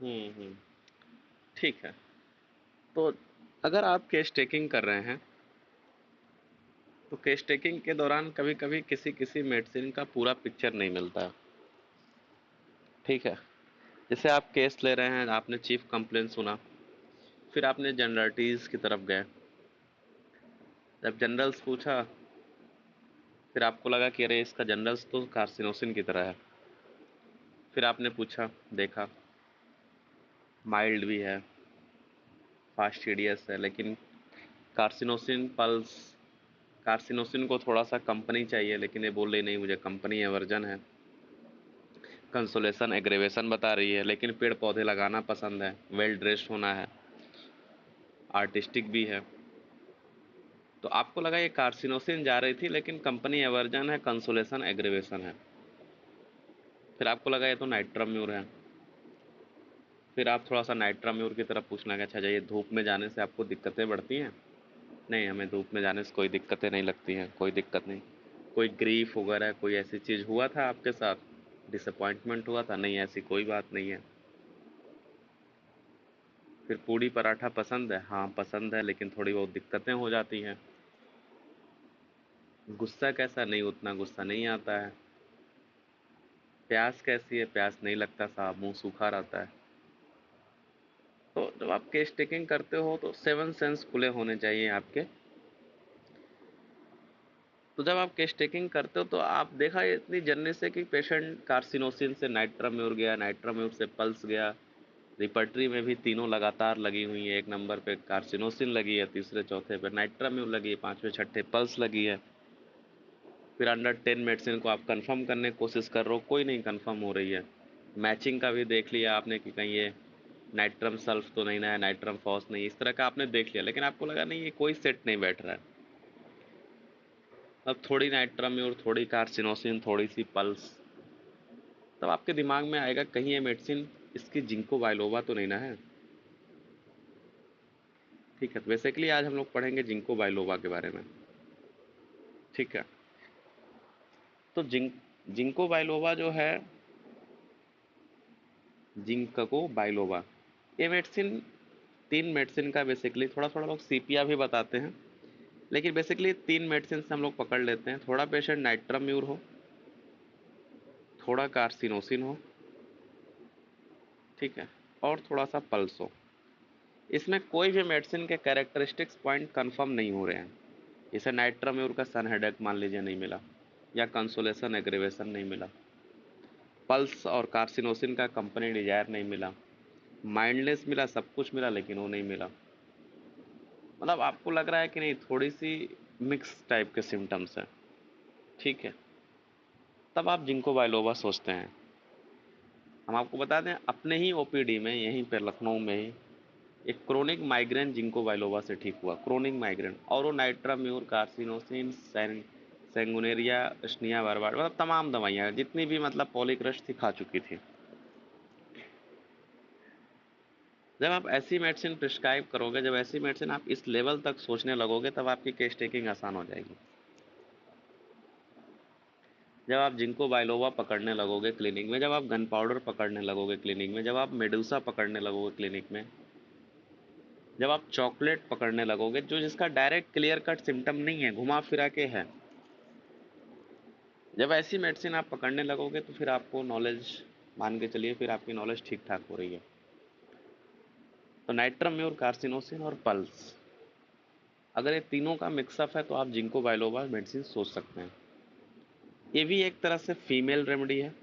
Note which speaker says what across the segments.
Speaker 1: हम्म। ठीक है। तो अगर आप केस टेकिंग कर रहे हैं तो केस टेकिंग के दौरान कभी कभी किसी किसी मेडिसिन का पूरा पिक्चर नहीं मिलता है। ठीक है। जैसे आप केस ले रहे हैं, आपने चीफ कंप्लेंट सुना, फिर आपने जनरलिटीज की तरफ गए। जब जनरल्स पूछा, फिर आपको लगा कि अरे इसका जनरल्स तो कार्सिनोसिन की तरह है। फिर आपने पूछा, देखा, माइल्ड भी है, फास्टिडियस है, लेकिन कार्सिनोसिन पल्स, कार्सिनोसिन को थोड़ा सा कंपनी चाहिए, लेकिन ये बोल रही नहीं मुझे कंपनी एवर्जन है। कंसोलेशन एग्रेवेशन बता रही है, लेकिन पेड़ पौधे लगाना पसंद है, वेल ड्रेस्ड होना है, आर्टिस्टिक भी है। तो आपको लगा ये कार्सिनोसिन जा रही थी, लेकिन कंपनी एवर्जन है, कंसोलेशन एग्रेवेशन है। फिर आपको लगा ये तो नाइट्राम्यूर है। फिर आप थोड़ा सा नाइट्राम्यूर की तरफ पूछना कि अच्छा जाइए, धूप में जाने से आपको दिक्कतें बढ़ती हैं? नहीं, हमें धूप में जाने से कोई दिक्कतें नहीं लगती हैं, कोई दिक्कत नहीं। कोई ग्रीफ वगैरह कोई ऐसी चीज़ हुआ था आपके साथ, डिसअपॉइंटमेंट हुआ था? नहीं, ऐसी कोई बात नहीं है। फिर पूड़ी पराठा पसंद है? हाँ पसंद है, लेकिन थोड़ी बहुत दिक्कतें हो जाती हैं। गुस्सा कैसा? नहीं, उतना गुस्सा नहीं आता है। प्यास कैसी है? प्यास नहीं लगता साहब, मुंह सूखा रहता है। तो जब आप केस टेकिंग करते हो तो सेवन सेंस खुले होने चाहिए आपके। तो जब आप केस टेकिंग करते हो तो आप देखा ये इतनी जर्नी से कि पेशेंट कार्सिनोसिन से नाइट्राम्यूर गया, नाइट्राम्यूर से पल्स गया, रिपर्टरी में भी तीनों लगातार लगी हुई है। एक नंबर पे कार्सिनोसिन लगी है, तीसरे चौथे पे नाइट्राम्यूर लगी है, पांचवे छठे पल्स लगी है। फिर अंडर 10 मेडिसिन को आप कंफर्म करने की कोशिश कर रहे हो, कोई नहीं कंफर्म हो रही है। मैचिंग का भी देख लिया आपने कि कहीं ये नाइट्रम सल्फ तो नहीं ना है, नाइट्रम फॉस नहीं, इस तरह का आपने देख लिया, लेकिन आपको लगा नहीं ये कोई सेट नहीं बैठ रहा है। अब थोड़ी नाइट्राम्यूर, थोड़ी कार्सिनोसिन, थोड़ी सी पल्स, तब आपके दिमाग में आएगा कहीं ये मेडिसिन इसकी जिंको बाइलोवा तो नहीं ना है। ठीक है, तो बेसिकली आज हम लोग पढ़ेंगे जिंको बाइलोवा के बारे में। ठीक है। तो जिंको बाइलोवा जो है, जिंको बाइलोवा, ये मेडिसिन तीन मेडिसिन का बेसिकली, थोड़ा थोड़ा लोग सीपिया भी बताते हैं, लेकिन बेसिकली तीन मेडिसिन से हम लोग पकड़ लेते हैं। थोड़ा पेशेंट नाइट्राम्यूर हो, थोड़ा कार्सिनोसिन हो, ठीक है, और थोड़ा सा पल्स हो। इसमें कोई भी मेडिसिन के कैरेक्टरिस्टिक्स पॉइंट कंफर्म नहीं हो रहे हैं। जैसे नाइट्राम्यूर का सन हेडेक मान लीजिए नहीं मिला, या कंसोलेशन एग्रीवेशन नहीं मिला, पल्स और कार्सिनोसिन का कंपनी डिजायर नहीं मिला, माइंडलेस मिला, सब कुछ मिला, लेकिन वो नहीं मिला। मतलब आपको लग रहा है कि नहीं थोड़ी सी मिक्स टाइप के सिम्टम्स हैं। ठीक है। तब आप जिंको बाइलोबा सोचते हैं। हम आपको बता दें, अपने ही ओपीडी में यहीं पर लखनऊ में ही एक क्रोनिक माइग्रेन जिंको बाइलोबा से ठीक हुआ, क्रोनिक माइग्रेन, और वो नाइट्राम्यूर, कार्सिनोसिन, सेंगुनेरिया, स्निया बारबार, मतलब तमाम दवाइयाँ जितनी भी मतलब पॉलीक्रश थी खा चुकी थी। जब आप ऐसी मेडिसिन प्रिस्क्राइब करोगे, जब ऐसी मेडिसिन आप इस लेवल तक सोचने लगोगे, तब आपकी केस टेकिंग आसान हो जाएगी। जब आप जिंको बाइलोवा पकड़ने लगोगे क्लिनिक में, जब आप गन पाउडर पकड़ने लगोगे क्लिनिक में, जब आप मेडुसा पकड़ने लगोगे क्लिनिक में, जब आप चॉकलेट पकड़ने लगोगे, जो जिसका डायरेक्ट क्लियर कट सिम्टम नहीं है, घुमा फिरा के है, जब ऐसी मेडिसिन आप पकड़ने लगोगे तो फिर आपको नॉलेज, मान के चलिए फिर आपकी नॉलेज ठीक ठाक हो रही है। तो नाइट्राम्यूर, कार्सिनोसिन और पल्स, अगर ये तीनों का मिक्सअप है तो आप जिंको बाइलोबा मेडिसिन सोच सकते हैं। ये भी एक तरह से फीमेल रेमेडी है।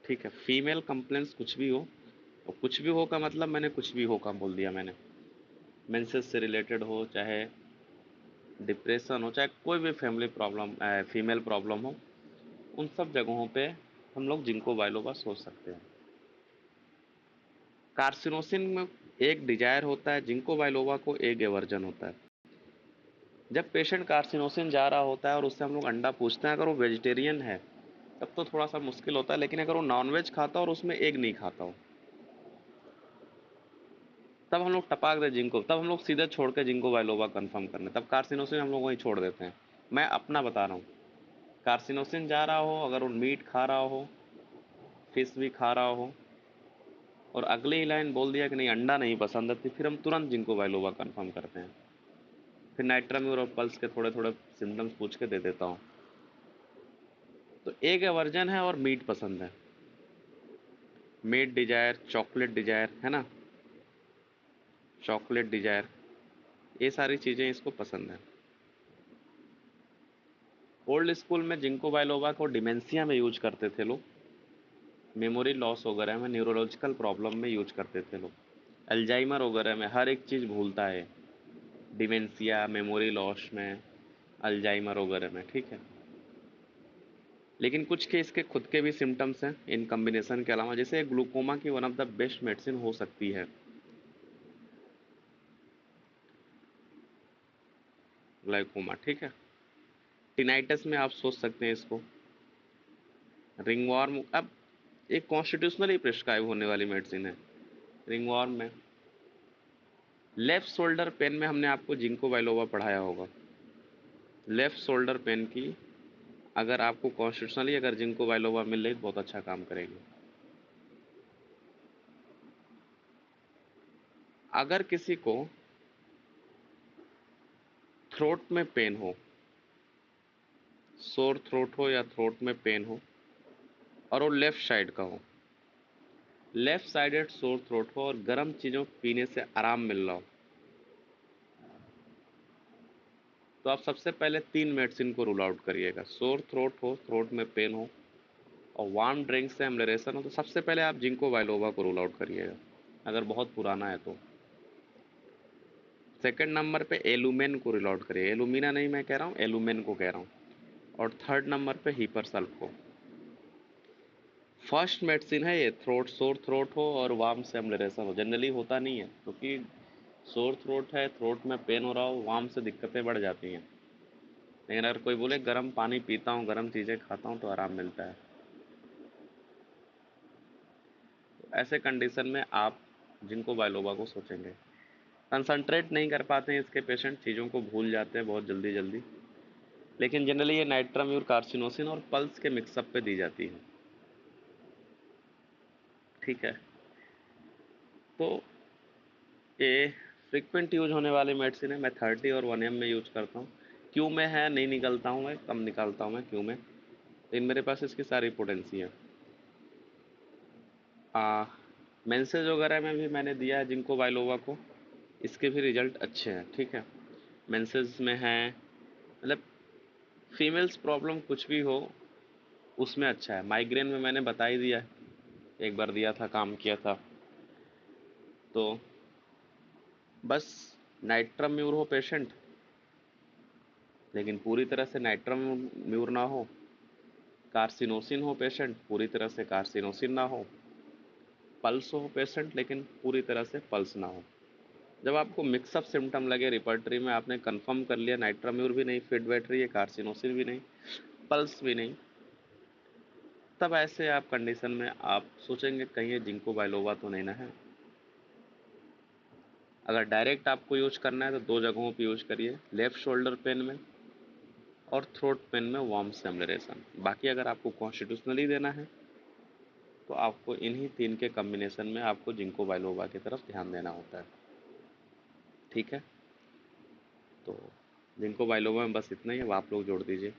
Speaker 1: ठीक है, फीमेल कंप्लेंट्स कुछ भी हो, और कुछ भी हो का मतलब मैंने कुछ भी हो का बोल दिया मैंने, मेंसेस से रिलेटेड हो, चाहे डिप्रेशन हो, चाहे कोई भी फैमिली प्रॉब्लम, फीमेल प्रॉब्लम हो, उन सब जगहों पे हम लोग जिंको बाइलोबा सोच सकते हैं। कार्सिनोसिन में एक डिजायर होता है, जिंको बाइलोवा को एक एवर्जन होता है। जब पेशेंट कार्सिनोसिन जा रहा होता है और उससे हम लोग अंडा पूछते हैं, अगर वो वेजिटेरियन है तब तो थोड़ा सा मुश्किल होता है, लेकिन अगर वो नॉनवेज खाता हो और उसमें एग नहीं खाता हो, तब हम लोग टपाक दे जिंको, तब हम लोग सीधे छोड़ के जिंको बाइलोबा कंफर्म करने, तब कार्सिनोसिन हम लोग वहीं छोड़ देते हैं। मैं अपना बता रहा हूँ, कार्सिनोसिन जा रहा हो, अगर वो मीट खा रहा हो, फिश भी खा रहा हो, और अगली ही लाइन बोल दिया कि नहीं अंडा नहीं पसंद है, तो फिर हम तुरंत जिंको बाइलोवा कंफर्म करते हैं। फिर नाइट्राम्यूर और पल्स के थोड़े थोड़े सिम्टम्स पूछ के दे देता हूँ। तो एक एवर्जन है और मीट पसंद है, मीट डिजायर, चॉकलेट डिजायर, है ना, चॉकलेट डिजायर, ये सारी चीज़ें इसको पसंद है। ओल्ड स्कूल में जिंको बाइलोवा को डिमेंशिया में यूज करते थे लोग, मेमोरी लॉस वगैरह में, न्यूरोलॉजिकल प्रॉब्लम में यूज करते थे लोग, अल्जाइमर वगैरह में, हर एक चीज़ भूलता है, डिमेंशिया, मेमोरी लॉस में, अल्जाइमर वगैरह में, ठीक है। लेकिन कुछ के इसके खुद के भी सिम्टम्स हैं इन कॉम्बिनेशन के अलावा, जैसे ग्लूकोमा की one of the best medicine हो सकती है ग्लाइकोमा, ठीक है। टिनाइटस में आप सोच सकते हैं इसको, रिंगवॉर्म, अब एक कॉन्स्टिट्यूशनली प्रिस्क्राइब होने वाली मेडिसिन है रिंगवॉर्म में। लेफ्ट शोल्डर पेन में हमने आपको जिंको बाइलोवा पढ़ाया होगा, लेफ्ट शोल्डर पेन की अगर आपको कॉन्स्टिट्यूशनली अगर जिंको बाइलोवा मिल रही तो बहुत अच्छा काम करेगी। अगर किसी को थ्रोट में पेन हो, सोर थ्रोट हो या थ्रोट में पेन हो, और वो लेफ्ट साइड का हो, लेफ्ट साइडेड सोर थ्रोट हो और गर्म चीज़ों पीने से आराम मिल रहा हो, तो आप सबसे पहले 3 मेडिसिन को रूल आउट करिएगा। सोर थ्रोट हो, थ्रोट में पेन हो और वार्म ड्रिंक से एमलेरेशन हो, तो सबसे पहले आप जिंको बाइलोवा को रूल आउट करिएगा, अगर बहुत पुराना है तो। सेकंड नंबर पे एलुमेन को रूल आउट करिए, एलुमिना नहीं मैं कह रहा हूँ, एलुमेन को कह रहा हूँ। और थर्ड नंबर पे हीपर सल्फ को। फर्स्ट मेडिसिन है ये, थ्रोट, सोर थ्रोट हो और वार्म से एमलेरेशन हो, जनरली होता नहीं है क्योंकि सोर थ्रोट है, थ्रोट में पेन हो रहा हो, वार्म से दिक्कतें बढ़ जाती हैं। लेकिन अगर कोई बोले गर्म पानी पीता हूँ, गर्म चीज़ें खाता हूँ तो आराम मिलता है, तो ऐसे कंडीशन में आप जिनको बाइलोबा को सोचेंगे। कंसंट्रेट नहीं कर पाते हैं इसके पेशेंट, चीज़ों को भूल जाते हैं बहुत जल्दी जल्दी, लेकिन जनरली ये नाइट्राम्यूर, कार्सिनोसिन और पल्स के मिक्सअप पे दी जाती है, ठीक है। तो ये फ्रिक्वेंट यूज होने वाली मेडिसिन है, मैं 30 और 1 एम में यूज करता हूँ। क्यू में है नहीं निकलता हूँ, मैं कम निकालता हूँ मैं क्यू में, लेकिन मेरे पास इसकी सारी पोटेंसी है। मेंसेज वगैरह में भी मैंने दिया है जिनको बाइलोवा को, इसके भी रिजल्ट अच्छे हैं, ठीक है। मेंसेज में है, मतलब फीमेल्स प्रॉब्लम कुछ भी हो उसमें अच्छा है। माइग्रेन में मैंने बता ही दिया है, एक बार दिया था, काम किया था। तो बस नाइट्रम म्यूर हो पेशेंट, लेकिन पूरी तरह से नाइट्रम म्यूर ना हो, कार्सिनोसिन हो पेशेंट, पूरी तरह से कार्सिनोसिन ना हो, पल्स हो पेशेंट लेकिन पूरी तरह से पल्स ना हो। जब आपको मिक्सअप सिम्टम लगे रिपर्टरी में, आपने कंफर्म कर लिया नाइट्राम्यूर भी नहीं फिट बैठ रही है, कार्सिनोसिन भी नहीं, पल्स भी नहीं, तब ऐसे आप कंडीशन में आप सोचेंगे कहीं ये जिंको बाइलोवा तो नहीं ना है। अगर डायरेक्ट आपको यूज करना है तो 2 जगहों पे यूज करिए, लेफ्ट शोल्डर पेन में और थ्रोट पेन में वार्म सेमलरेशन। बाकी अगर आपको कॉन्स्टिट्यूशनली देना है तो आपको इन्हीं 3 के कॉम्बिनेशन में आपको जिंको बाइलोवा की तरफ ध्यान देना होता है, ठीक है। तो जिंको बाइलोवा में बस इतना ही है, अब आप लोग जोड़ दीजिए।